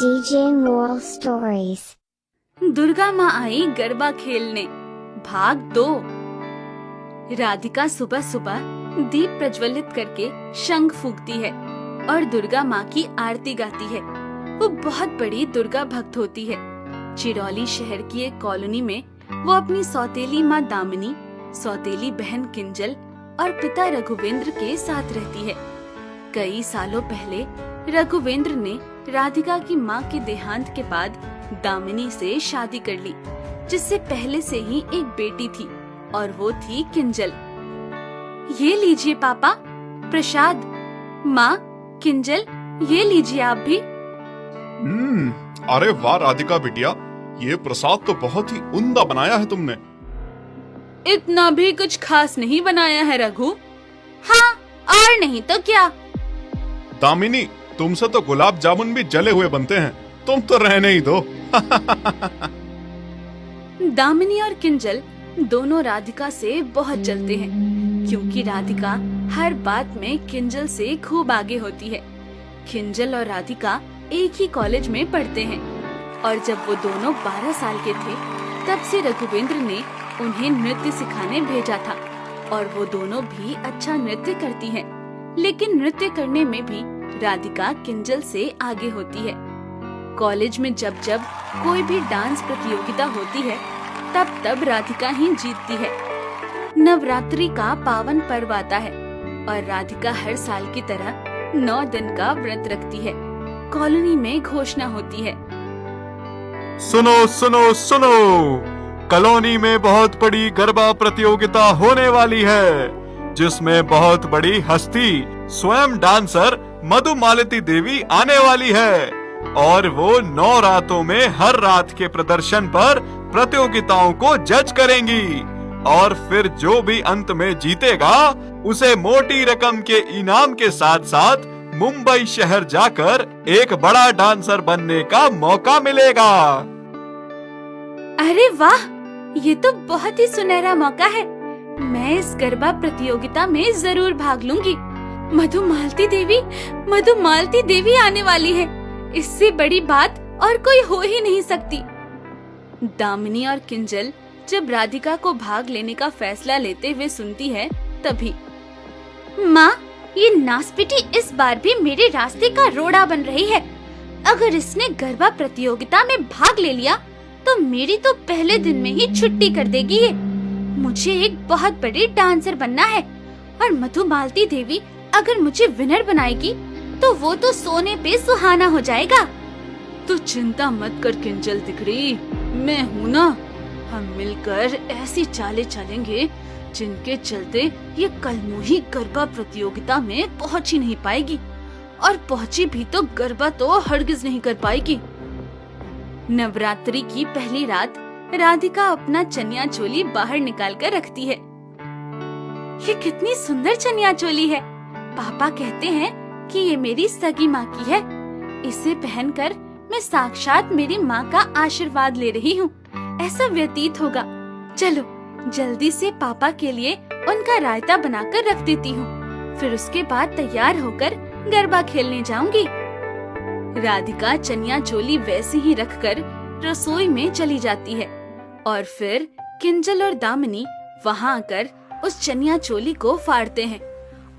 DJ Moral Stories। Durga माँ आई गरबा खेलने, भाग 2। राधिका सुबह सुबह दीप प्रज्वलित करके शंख फूंकती है और दुर्गा माँ की आरती गाती है। वो बहुत बड़ी दुर्गा भक्त होती है। चिरौली शहर की एक कॉलोनी में वो अपनी सौतेली माँ दामिनी, सौतेली बहन किंजल और पिता रघुवेंद्र के साथ रहती है। कई सालों पहले रघुवेंद्र ने राधिका की माँ के देहांत के बाद दामिनी से शादी कर ली, जिससे पहले से ही एक बेटी थी और वो थी किंजल। ये लीजिए पापा प्रसाद। माँ, किंजल ये लीजिए आप भी। अरे वाह राधिका बिटिया, ये प्रसाद तो बहुत ही उम्दा बनाया है तुमने। इतना भी कुछ खास नहीं बनाया है रघु। हाँ, और नहीं तो क्या। दामिनी, तुमसे तो गुलाब जामुन भी जले हुए बनते हैं, तुम तो रहने ही दो। दामिनी और किंजल दोनों राधिका से बहुत जलते हैं, क्योंकि राधिका हर बात में किंजल से खूब आगे होती है। किंजल और राधिका एक ही कॉलेज में पढ़ते हैं और जब वो दोनों 12 साल के थे, तब से रघुवेंद्र ने उन्हें नृत्य सिखाने भेजा था और वो दोनों भी अच्छा नृत्य करती हैं। लेकिन नृत्य करने में भी राधिका किंजल से आगे होती है। कॉलेज में जब जब कोई भी डांस प्रतियोगिता होती है, तब तब राधिका ही जीतती है। नवरात्रि का पावन पर्व आता है और राधिका हर साल की तरह 9 दिन का व्रत रखती है। कॉलोनी में घोषणा होती है, सुनो सुनो सुनो, कॉलोनी में बहुत बड़ी गरबा प्रतियोगिता होने वाली है, जिसमें बहुत बड़ी हस्ती स्वयं डांसर मधुमालती देवी आने वाली है और वो 9 रातों में हर रात के प्रदर्शन पर प्रतियोगिताओं को जज करेंगी और फिर जो भी अंत में जीतेगा उसे मोटी रकम के इनाम के साथ साथ मुंबई शहर जाकर एक बड़ा डांसर बनने का मौका मिलेगा। अरे वाह, ये तो बहुत ही सुनहरा मौका है। मैं इस गरबा प्रतियोगिता में जरूर भाग लूंगी। मधुमालती देवी आने वाली है। इससे बड़ी बात और कोई हो ही नहीं सकती। दामिनी और किंजल जब राधिका को भाग लेने का फैसला लेते हुए सुनती है, तभी माँ, ये नासपिटी इस बार भी मेरे रास्ते का रोड़ा बन रही है। अगर इसने गरबा प्रतियोगिता में भाग ले लिया तो मेरी तो पहले दिन में ही छुट्टी कर देगी ये। मुझे एक बहुत बड़ी डांसर बनना है और मधुमालती देवी अगर मुझे विनर बनाएगी तो वो तो सोने पे सुहाना हो जाएगा। तू चिंता मत कर किंजल दिकरी, मैं हूँ ना। हम मिलकर ऐसी चालें चलेंगे जिनके चलते ये कलमुही गरबा प्रतियोगिता में पहुँच ही नहीं पाएगी, और पहुँची भी तो गरबा तो हरगिज नहीं कर पाएगी। नवरात्रि की पहली रात राधिका अपना चनिया चोली बाहर निकाल कर रखती है। ये कितनी सुंदर चनिया चोली है। पापा कहते हैं कि ये मेरी सगी माँ की है। इसे पहनकर मैं साक्षात मेरी माँ का आशीर्वाद ले रही हूँ, ऐसा व्यतीत होगा। चलो जल्दी से पापा के लिए उनका रायता बनाकर रख देती हूँ, फिर उसके बाद तैयार होकर गरबा खेलने जाऊंगी। राधिका चनिया चोली वैसे ही रखकर रसोई में चली जाती है और फिर किंजल और दामिनी वहाँ आकर उस चनिया चोली को फाड़ते हैं।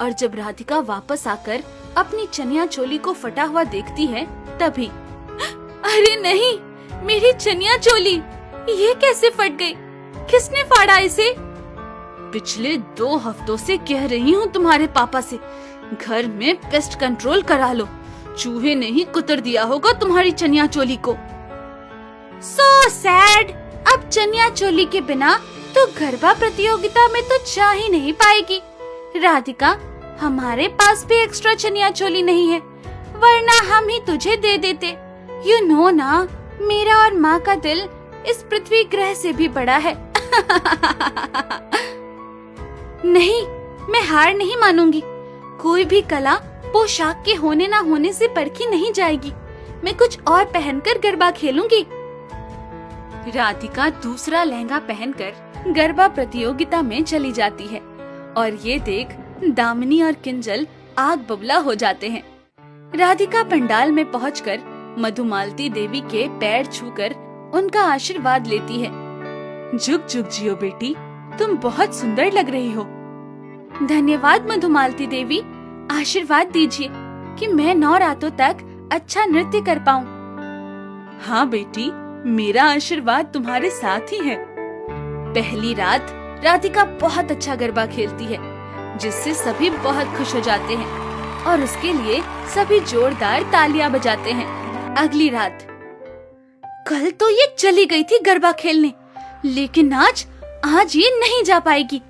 और जब राधिका वापस आकर अपनी चनिया चोली को फटा हुआ देखती है, तभी अरे नहीं, मेरी चनिया चोली ये कैसे फट गई? किसने फाड़ा इसे? पिछले 2 हफ्तों से कह रही हूँ तुम्हारे पापा से, घर में पेस्ट कंट्रोल करा लो। चूहे ने ही कुतर दिया होगा तुम्हारी चनिया चोली को। So sad. अब चनिया चोली के बिना तो गरबा प्रतियोगिता में तो जा ही नहीं पाएगी। राधिका, हमारे पास भी एक्स्ट्रा चनिया चोली नहीं है, वरना हम ही तुझे दे देते। यू नो ना, मेरा और माँ का दिल इस पृथ्वी ग्रह से भी बड़ा है। नहीं, मैं हार नहीं मानूंगी। कोई भी कला पोशाक के होने ना होने से परखी नहीं जाएगी। मैं कुछ और पहनकर गरबा खेलूंगी। राधिका दूसरा लहंगा पहनकर गरबा प्रतियोगिता में चली जाती है और ये देख दामिनी और किंजल आग बबूला हो जाते हैं। राधिका पंडाल में पहुंचकर मधुमालती देवी के पैर छूकर उनका आशीर्वाद लेती है। जुग जुग जियो बेटी, तुम बहुत सुंदर लग रही हो। धन्यवाद मधुमालती देवी, आशीर्वाद दीजिए कि मैं 9 रातों तक अच्छा नृत्य कर पाऊं। हाँ बेटी, मेरा आशीर्वाद तुम्हारे साथ ही है। पहली रात राधिका बहुत अच्छा गरबा खेलती है, जिससे सभी बहुत खुश हो जाते हैं और उसके लिए सभी जोरदार तालियां बजाते हैं। अगली रात, कल तो ये चली गई थी गरबा खेलने, लेकिन आज ये नहीं जा पाएगी,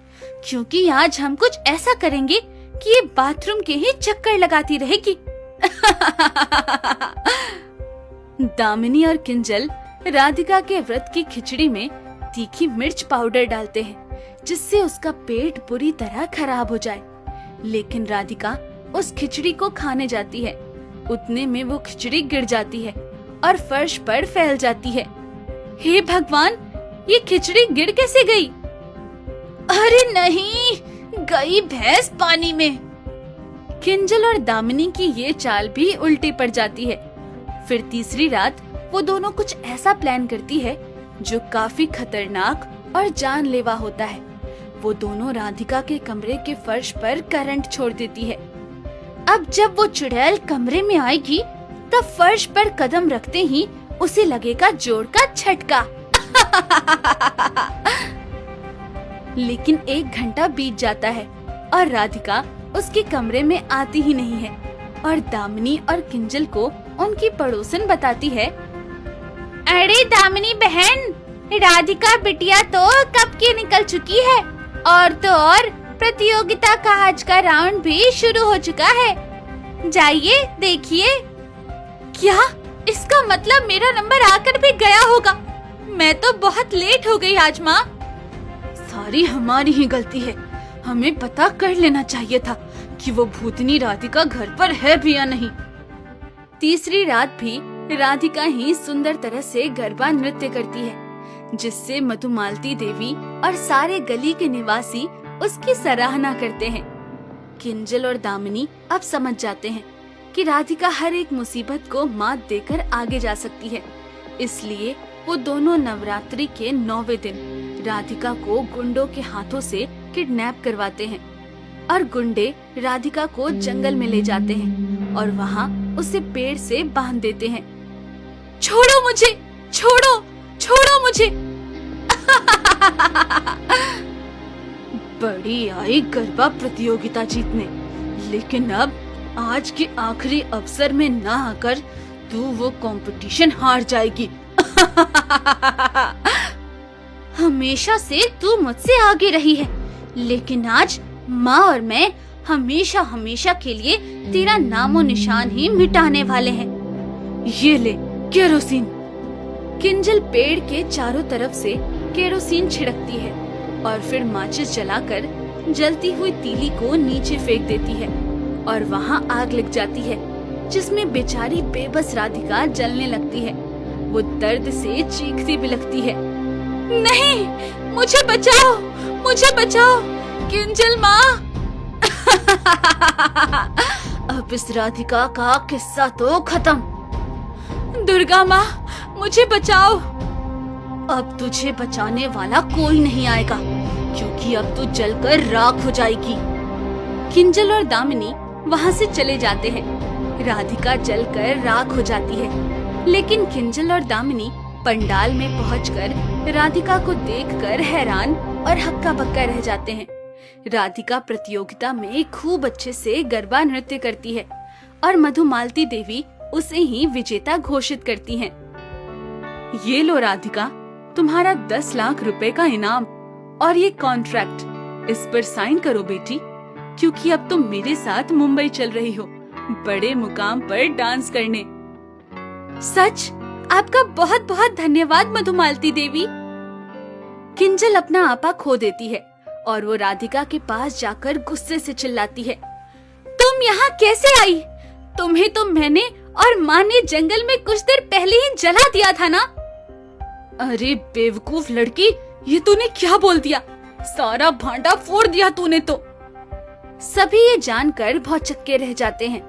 क्योंकि आज हम कुछ ऐसा करेंगे कि ये बाथरूम के ही चक्कर लगाती रहेगी। दामिनी और किंजल राधिका के व्रत की खिचड़ी में तीखी मिर्च पाउडर डालते हैं, जिससे उसका पेट बुरी तरह खराब हो जाए। लेकिन राधिका उस खिचड़ी को खाने जाती है, उतने में वो खिचड़ी गिर जाती है और फर्श पर फैल जाती है। हे भगवान, ये खिचड़ी गिर कैसे गई? अरे नहीं, गई भैंस पानी में। किंजल और दामिनी की ये चाल भी उल्टी पड़ जाती है। फिर तीसरी रात वो दोनों कुछ ऐसा प्लान करती है जो काफी खतरनाक और जानलेवा होता है। वो दोनों राधिका के कमरे के फर्श पर करंट छोड़ देती है। अब जब वो चुड़ैल कमरे में आएगी, तब फर्श पर कदम रखते ही उसे लगेगा जोर का झटका। लेकिन 1 घंटा बीत जाता है और राधिका उसके कमरे में आती ही नहीं है और दामिनी और किंजल को उनकी पड़ोसन बताती है, अरे दामिनी बहन, राधिका बिटिया तो कब की निकल चुकी है, और तो और प्रतियोगिता का आज का राउंड भी शुरू हो चुका है। जाइए देखिए। क्या? इसका मतलब मेरा नंबर आकर भी गया होगा। मैं तो बहुत लेट हो गई आज माँ। सारी हमारी ही गलती है, हमें पता कर लेना चाहिए था कि वो भूतनी राधिका घर पर है भी या नहीं। तीसरी रात भी राधिका ही सुंदर तरह से गरबा नृत्य करती है, जिससे मधुमालती देवी और सारे गली के निवासी उसकी सराहना करते हैं। किंजल और दामिनी अब समझ जाते हैं कि राधिका हर एक मुसीबत को मात देकर आगे जा सकती है, इसलिए वो दोनों नवरात्रि के 9वें दिन राधिका को गुंडों के हाथों से किडनैप करवाते हैं और गुंडे राधिका को जंगल में ले जाते हैं और वहाँ उसे पेड़ से बांध देते हैं। छोड़ो मुझे, छोड़ो, छोड़ो मुझे। बड़ी आई गरबा प्रतियोगिता जीतने, लेकिन अब आज के आखिरी अवसर में ना आकर तू वो कंपटीशन हार जाएगी। हमेशा से तू मुझसे आगे रही है, लेकिन आज माँ और मैं हमेशा हमेशा के लिए तेरा नामो निशान ही मिटाने वाले हैं। ये ले केरोसिन। किंजल पेड़ के चारों तरफ से केरोसिन छिड़कती है और फिर माचिस जलाकर जलती हुई तीली को नीचे फेंक देती है और वहाँ आग लग जाती है, जिसमें बेचारी बेबस राधिका जलने लगती है। वो दर्द से चीखती भी लगती है। नहीं, मुझे बचाओ, मुझे बचाओ, किंजल माँ। अब इस राधिका का किस्सा तो खत्म। दुर्गा माँ, मुझे बचाओ। अब तुझे बचाने वाला कोई नहीं आएगा, क्योंकि अब तू जलकर राख हो जाएगी। किंजल और दामिनी वहाँ से चले जाते हैं। राधिका जलकर राख हो जाती है, लेकिन किंजल और दामिनी पंडाल में पहुंचकर राधिका को देखकर हैरान और हक्का बक्का रह जाते हैं। राधिका प्रतियोगिता में खूब अच्छे से गरबा नृत्य करती है और मधुमालती देवी उसे ही विजेता घोषित करती हैं। ये लो राधिका, तुम्हारा 10 लाख रुपए का इनाम और ये कॉन्ट्रैक्ट, इस पर साइन करो बेटी, क्योंकि अब तुम मेरे साथ मुंबई चल रही हो बड़े मुकाम पर डांस करने। सच? आपका बहुत बहुत धन्यवाद मधुमालती देवी। किंजल अपना आपा खो देती है और वो राधिका के पास जाकर गुस्से से चिल्लाती है, तुम यहाँ कैसे आई? तुम्हें तो मैंने और माँ ने जंगल में कुछ देर पहले ही जला दिया था ना। अरे बेवकूफ लड़की, ये तूने क्या बोल दिया? सारा भांडा फोड़ दिया तूने तो। सभी ये जानकर बहुत चक्के रह जाते हैं,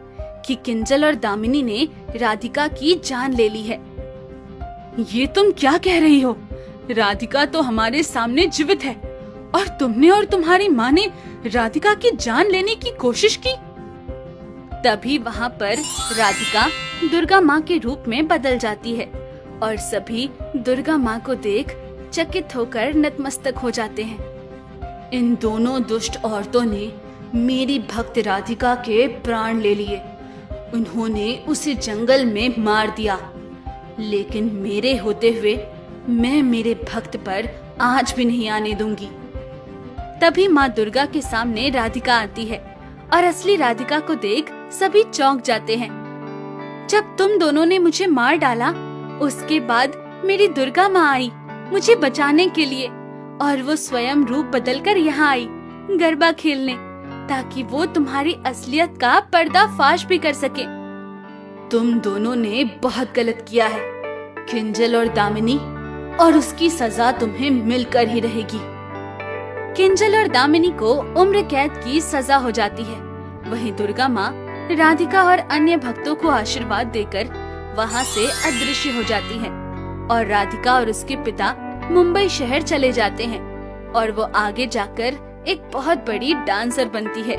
कि किंजल और दामिनी ने राधिका की जान ले ली है। ये तुम क्या कह रही हो? राधिका तो हमारे सामने जीवित है और तुमने और तुम्हारी माँ ने राधिका की जान लेने की कोशिश की। तभी वहाँ पर राधिका दुर्गा माँ के रूप में बदल जाती है और सभी दुर्गा माँ को देख चकित होकर नतमस्तक हो जाते हैं। इन दोनों दुष्ट औरतों ने मेरी भक्त राधिका के प्राण ले लिए। उन्होंने उसे जंगल में मार दिया, लेकिन मेरे होते हुए मैं मेरे भक्त पर आज भी नहीं आने दूंगी। तभी माँ दुर्गा के सामने राधिका आती है और असली राधिका को देख सभी चौंक जाते हैं। जब तुम दोनों ने मुझे मार डाला, उसके बाद मेरी दुर्गा माँ आई मुझे बचाने के लिए और वो स्वयं रूप बदलकर यहाँ आई गरबा खेलने, ताकि वो तुम्हारी असलियत का पर्दाफाश भी कर सके। तुम दोनों ने बहुत गलत किया है किंजल और दामिनी, और उसकी सजा तुम्हें मिलकर ही रहेगी। किंजल और दामिनी को उम्र कैद की सजा हो जाती है। वहीं दुर्गा माँ राधिका और अन्य भक्तों को आशीर्वाद देकर वहाँ से अदृश्य हो जाती है और राधिका और उसके पिता मुंबई शहर चले जाते हैं और वो आगे जाकर एक बहुत बड़ी डांसर बनती है।